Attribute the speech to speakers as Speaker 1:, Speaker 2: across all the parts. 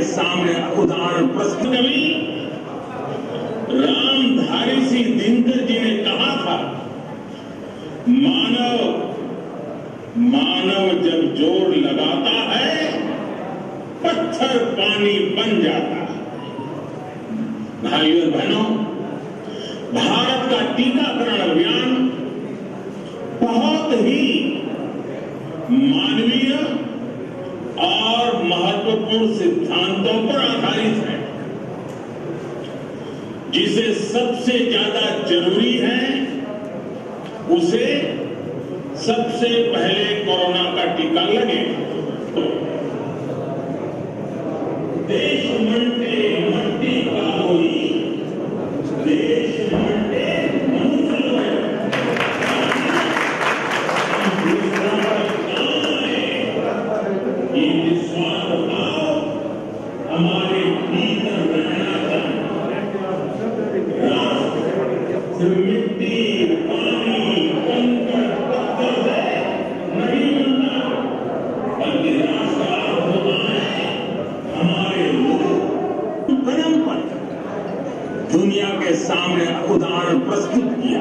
Speaker 1: के सामने उदाहरण प्रस्तुत कवि रामधारी सिंह दिनकर जी ने कहा था, मानव जब जोर लगाता है पत्थर पानी बन जाता है। भाइयों बहनों, भारत का टीकाकरण अभियान बहुत ही मानवीय और महत्वपूर्ण सिद्धांतों पर आधारित है। जिसे सबसे ज्यादा जरूरी है उसे सबसे पहले कोरोना का टीका लगे। देश मंडे मट्टी का होई, देश मंडे ये निस्वार्थ भाव हमारे भीतर रहना चाहिए। मिट्टी पानी कंकड़ पत्थर से नहीं बनता, बल्कि राष्ट्र होता है हमारे कदम पर दुनिया के सामने उदाहरण प्रस्तुत किया।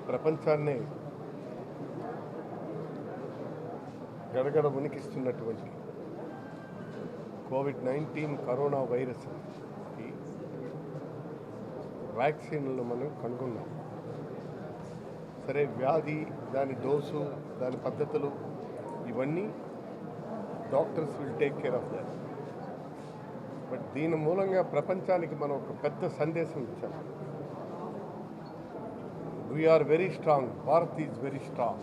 Speaker 2: ప్రపంచాన్ని గడగడ వణికిస్తున్నటువంటి కోవిడ్-19 కరోనా వైరస్ వ్యాక్సిన్లు మనం కనుగొన్నాం. సరే, వ్యాధి, దాని డోసు, దాని పద్ధతులు ఇవన్నీ doctors will take care of that. But దీని మూలంగా ప్రపంచానికి మనం ఒక పెద్ద సందేశం ఇచ్చాం. We are very strong. Bharat is very strong.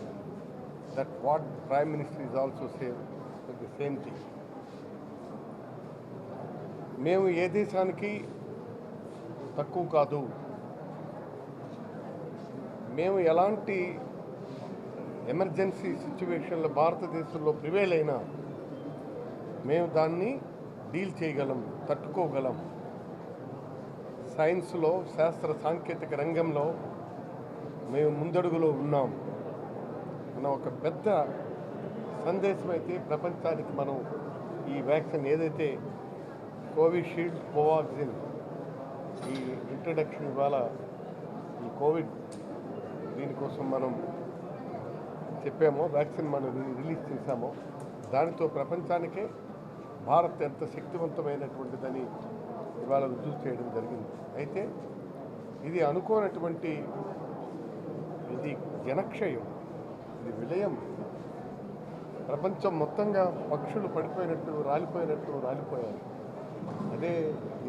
Speaker 2: That what Prime Minister is also saying the same thing. మేము ఏ దేశానికి తక్కువ కాదు. మేము ఎలాంటి ఎమర్జెన్సీ సిచ్యువేషన్లో భారతదేశంలో ప్రివేల్ అయినా మేము దాన్ని డీల్ చేయగలం, తట్టుకోగలం. సైన్స్లో, శాస్త్ర సాంకేతిక రంగంలో మేము ముందడుగులో ఉన్నాం అన్న ఒక పెద్ద సందేశం అయితే ప్రపంచానికి మనం ఈ వ్యాక్సిన్ ఏదైతే కోవిషీల్డ్, కోవాక్సిన్ ఈ ఇంట్రడక్షన్ ఇవాళ ఈ కోవిడ్ దీనికోసం మనం చెప్పామో, వ్యాక్సిన్ మనం రిలీజ్ చేశామో, దానితో ప్రపంచానికే భారత్ ఎంత శక్తివంతమైనటువంటిదని ఇవాళ రుజువు చేయడం జరిగింది. అయితే ఇది అనుకోనటువంటి ఇది జనక్షయం, ఇది విలయం. ప్రపంచం మొత్తంగా పక్షులు పడిపోయినట్టు రాలిపోయారు. అదే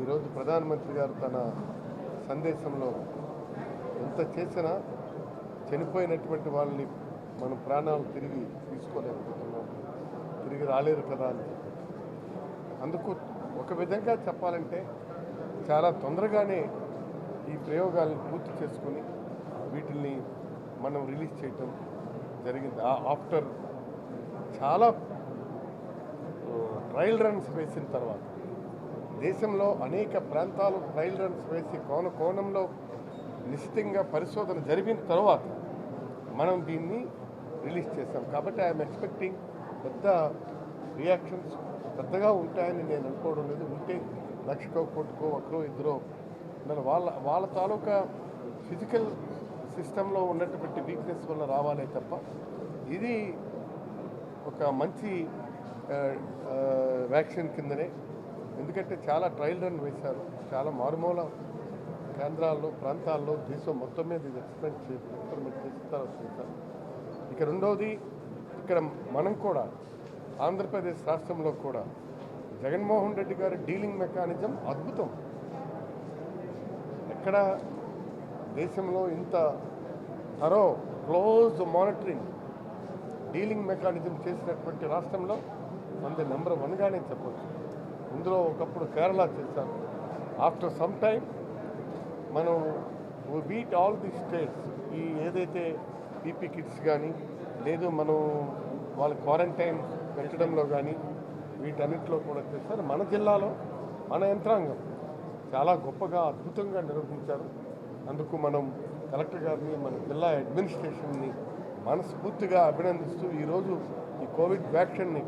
Speaker 2: ఈరోజు ప్రధానమంత్రి గారు తన సందేశంలో ఎంత చేసినా చనిపోయినటువంటి వాళ్ళని మనం ప్రాణాలు తిరిగి తీసుకోలేకపోతున్నాం, తిరిగి రాలేరు కదా అని చెప్పి. అందుకు ఒక విధంగా చెప్పాలంటే చాలా తొందరగానే ఈ ప్రయోగాలను పూర్తి చేసుకొని వీటిని మనం రిలీజ్ చేయటం జరిగింది. ఆఫ్టర్ చాలా ట్రయల్ రన్స్ వేసిన తర్వాత, దేశంలో అనేక ప్రాంతాలు ట్రయల్ రన్స్ వేసి కోణంలో నిశ్చితంగా పరిశోధన జరిగిన తర్వాత మనం దీన్ని రిలీజ్ చేశాం. కాబట్టి ఐఎమ్ ఎక్స్పెక్టింగ్ పెద్ద రియాక్షన్స్ పెద్దగా ఉంటాయని నేను అనుకోవడం లేదు. ఉంటే లక్షకో కోటికో ఒకరో ఇద్దరో వాళ్ళ తాలూకా ఫిజికల్ సిస్టంలో ఉన్నటువంటి వీక్నెస్ వల్ల రావాలే తప్ప ఇది ఒక మంచి వ్యాక్సిన్ కిందనే. ఎందుకంటే చాలా ట్రయల్ రన్ వేశారు, చాలా మారుమూల కేంద్రాల్లో ప్రాంతాల్లో దేశం మొత్తం మీద ఇది ఎక్స్పెరిమెంట్ చేసిన తర్వాత చేశారు. ఇక రెండవది, ఇక్కడ మనం కూడా ఆంధ్రప్రదేశ్ రాష్ట్రంలో కూడా జగన్మోహన్ రెడ్డి గారి డీలింగ్ మెకానిజం అద్భుతం. ఎక్కడ దేశంలో ఇంత క్లోజ్ మానిటరింగ్ డీలింగ్ మెకానిజం చేసినటువంటి రాష్ట్రంలో మనది నెంబర్ 1గానే చెప్పవచ్చు. ఇందులో ఒకప్పుడు కేరళ చేశారు. ఆఫ్టర్ సమ్ టైమ్ మనం బీట్ ఆల్ ది స్టేట్స్. ఈ ఏదైతే పీపీ కిట్స్ కానీ లేదు మనం వాళ్ళ క్వారంటైన్ పెట్టడంలో కానీ వీటన్నిటిలో కూడా చేశారు. మన జిల్లాలో మన యంత్రాంగం చాలా గొప్పగా అద్భుతంగా నిర్వహించారు. అందుకు మనం కలెక్టర్ గారిని, మన జిల్లా అడ్మినిస్ట్రేషన్ని మనస్ఫూర్తిగా అభినందిస్తూ ఈరోజు ఈ కోవిడ్ వ్యాక్సిన్ని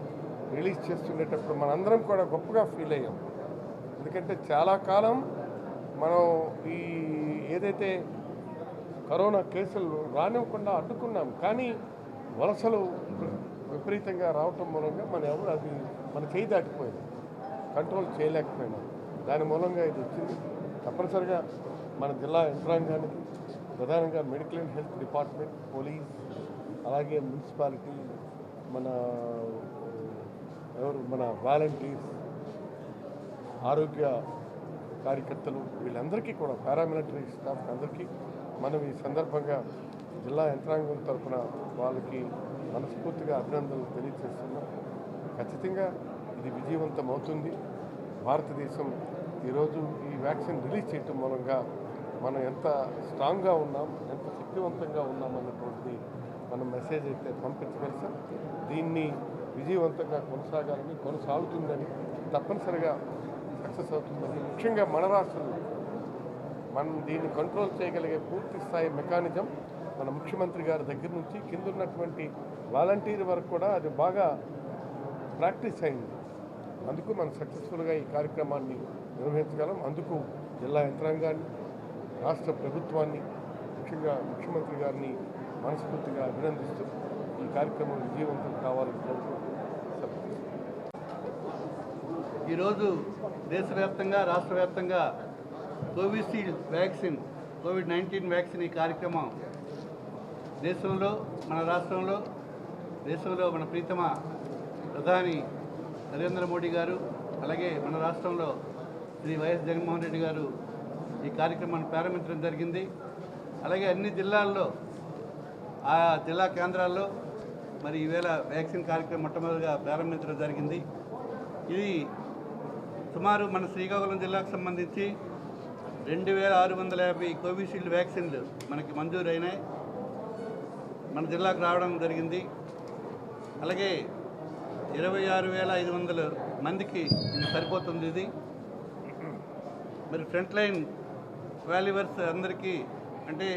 Speaker 2: రిలీజ్ చేస్తుండేటప్పుడు మనందరం కూడా గొప్పగా ఫీల్ అయ్యాం. ఎందుకంటే చాలా కాలం మనం ఈ ఏదైతే కరోనా కేసులు రానివ్వకుండా అడ్డుకున్నాం, కానీ వలసలు విపరీతంగా రావటం మూలంగా మన చేయి దాటిపోయింది, కంట్రోల్ చేయలేకపోయినాం. దాని మూలంగా ఇది వచ్చింది. తప్పనిసరిగా మన జిల్లా యంత్రాంగానికి, ప్రధానంగా medical and health department, police, అలాగే మున్సిపాలిటీ, మన వాలంటీర్స్, ఆరోగ్య కార్యకర్తలు, వీళ్ళందరికీ కూడా పారామిలిటరీ స్టాఫ్ అందరికీ మనం ఈ సందర్భంగా జిల్లా యంత్రాంగం తరఫున వాళ్ళకి మనస్ఫూర్తిగా అభినందనలు తెలియజేస్తున్నాం. ఖచ్చితంగా ఇది విజయవంతం అవుతుంది. భారతదేశం ఈరోజు ఈ వ్యాక్సిన్ రిలీజ్ చేయటం మూలంగా మనం ఎంత స్ట్రాంగ్గా ఉన్నాం, ఎంత శక్తివంతంగా ఉన్నామన్నటువంటి మనం మెసేజ్ అయితే పంపించగలిసాం. దీన్ని విజయవంతంగా కొనసాగుతుందని, తప్పనిసరిగా సక్సెస్ అవుతుందని, ముఖ్యంగా మన రాష్ట్రంలో మనం దీన్ని కంట్రోల్ చేయగలిగే పూర్తి స్థాయి మెకానిజం మన ముఖ్యమంత్రి గారి దగ్గర నుంచి కింద ఉన్నటువంటి వాలంటీర్ వరకు కూడా అది బాగా ప్రాక్టీస్ అయింది. అందుకు మనం సక్సెస్ఫుల్గా ఈ కార్యక్రమాన్ని నిర్వహించగలం. అందుకు జిల్లా యంత్రాంగాన్ని, రాష్ట్ర ప్రభుత్వాన్ని, ముఖ్యంగా ముఖ్యమంత్రి గారిని మనస్ఫూర్తిగా అభినందిస్తూ ఈ కార్యక్రమం విజయవంతం కావాలని కోరుకుంటున్నాను.
Speaker 3: ఈరోజు దేశవ్యాప్తంగా, రాష్ట్ర వ్యాప్తంగా కోవిషీల్డ్ వ్యాక్సిన్, కోవిడ్-19 వ్యాక్సిన్ ఈ కార్యక్రమం దేశంలో, మన రాష్ట్రంలో, దేశంలో మన ప్రీతమ ప్రధాని నరేంద్ర మోడీ గారు, అలాగే మన రాష్ట్రంలో శ్రీ వైఎస్ జగన్మోహన్ రెడ్డి గారు ఈ కార్యక్రమాన్ని ప్రారంభించడం జరిగింది. అలాగే అన్ని జిల్లాల్లో, ఆ జిల్లా కేంద్రాల్లో మరి ఈవేళ వ్యాక్సిన్ కార్యక్రమం మొట్టమొదటిగా ప్రారంభించడం జరిగింది. ఇది సుమారు మన శ్రీకాకుళం జిల్లాకు సంబంధించి 2650 కోవిషీల్డ్ వ్యాక్సిన్లు మనకి మంజూరైనాయి, మన జిల్లాకు రావడం జరిగింది. అలాగే 26,500 మందికి ఇది సరిపోతుంది. ఇది మరి ఫ్రంట్ లైన్ వాల్యూవర్స్ అందరికీ, అంటే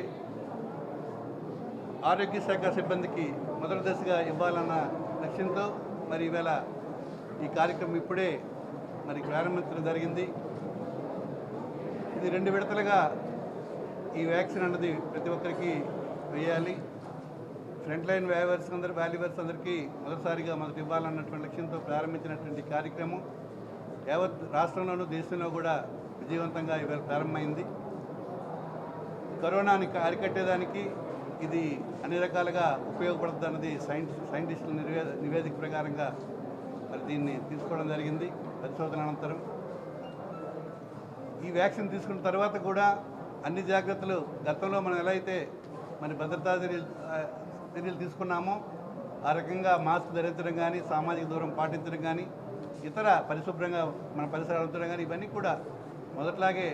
Speaker 3: ఆరోగ్య శాఖ సిబ్బందికి మొదటి దశగా ఇవ్వాలన్న లక్ష్యంతో మరి ఈవేళ ఈ కార్యక్రమం ఇప్పుడే మరి ప్రారంభించడం జరిగింది. ఇది 2 విడతలుగా ఈ వ్యాక్సిన్ అన్నది ప్రతి ఒక్కరికి వేయాలి. ఫ్రంట్ లైన్ వాల్యూవర్స్ అందరికీ మొదటి ఇవ్వాలన్నటువంటి లక్ష్యంతో ప్రారంభించినటువంటి కార్యక్రమం యావత్ రాష్ట్రంలోనూ దేశంలో కూడా విజయవంతంగా ఇవాళ ప్రారంభమైంది. కరోనాని అరికట్టేదానికి ఇది అన్ని రకాలుగా ఉపయోగపడుతుంది అన్నది సైంటిస్టుల నివేదిక ప్రకారంగా మరి దీన్ని తీసుకోవడం జరిగింది. పరిశోధన అనంతరం ఈ వ్యాక్సిన్ తీసుకున్న తర్వాత కూడా అన్ని జాగ్రత్తలు గతంలో మనం ఎలా అయితే మరి భద్రతా చర్యలు తీసుకున్నామో ఆ రకంగా మాస్క్ ధరించడం కానీ, సామాజిక దూరం పాటించడం కానీ, ఇతర పరిశుభ్రంగా మన పరిసరాలు ఉంచడం కానీ ఇవన్నీ కూడా మొదట్లాగే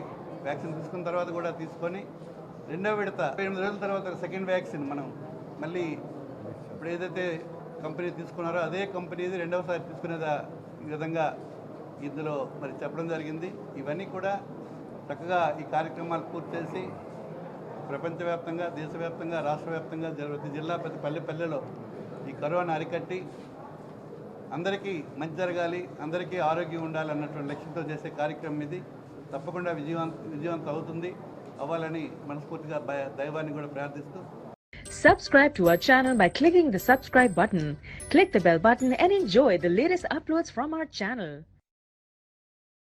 Speaker 3: వ్యాక్సిన్ తీసుకున్న తర్వాత కూడా తీసుకొని రెండో విడత 8 రోజుల తర్వాత సెకండ్ వ్యాక్సిన్ మనం మళ్ళీ ఇప్పుడు ఏదైతే కంపెనీ తీసుకున్నారో అదే కంపెనీది రెండవసారి తీసుకునే విధంగా ఇందులో మరి చెప్పడం జరిగింది. ఇవన్నీ కూడా చక్కగా ఈ కార్యక్రమాలు పూర్తి చేసి ప్రపంచవ్యాప్తంగా, దేశవ్యాప్తంగా, రాష్ట్ర వ్యాప్తంగా ప్రతి జిల్లా, ప్రతి పల్లెలో ఈ కరోనా అరికట్టి అందరికీ మంచి జరగాలి, అందరికీ ఆరోగ్యం ఉండాలి అన్నటువంటి లక్ష్యంతో చేసే కార్యక్రమం ఇది. తప్పకుండా విజయవంతం అవుతుంది, అవ్వాలని మనస్ఫూర్తిగా దైవాన్ని కూడా ప్రార్థిస్తూ.
Speaker 4: Subscribe to our channel by clicking the subscribe button. Click the bell button and enjoy the latest uploads from our channel.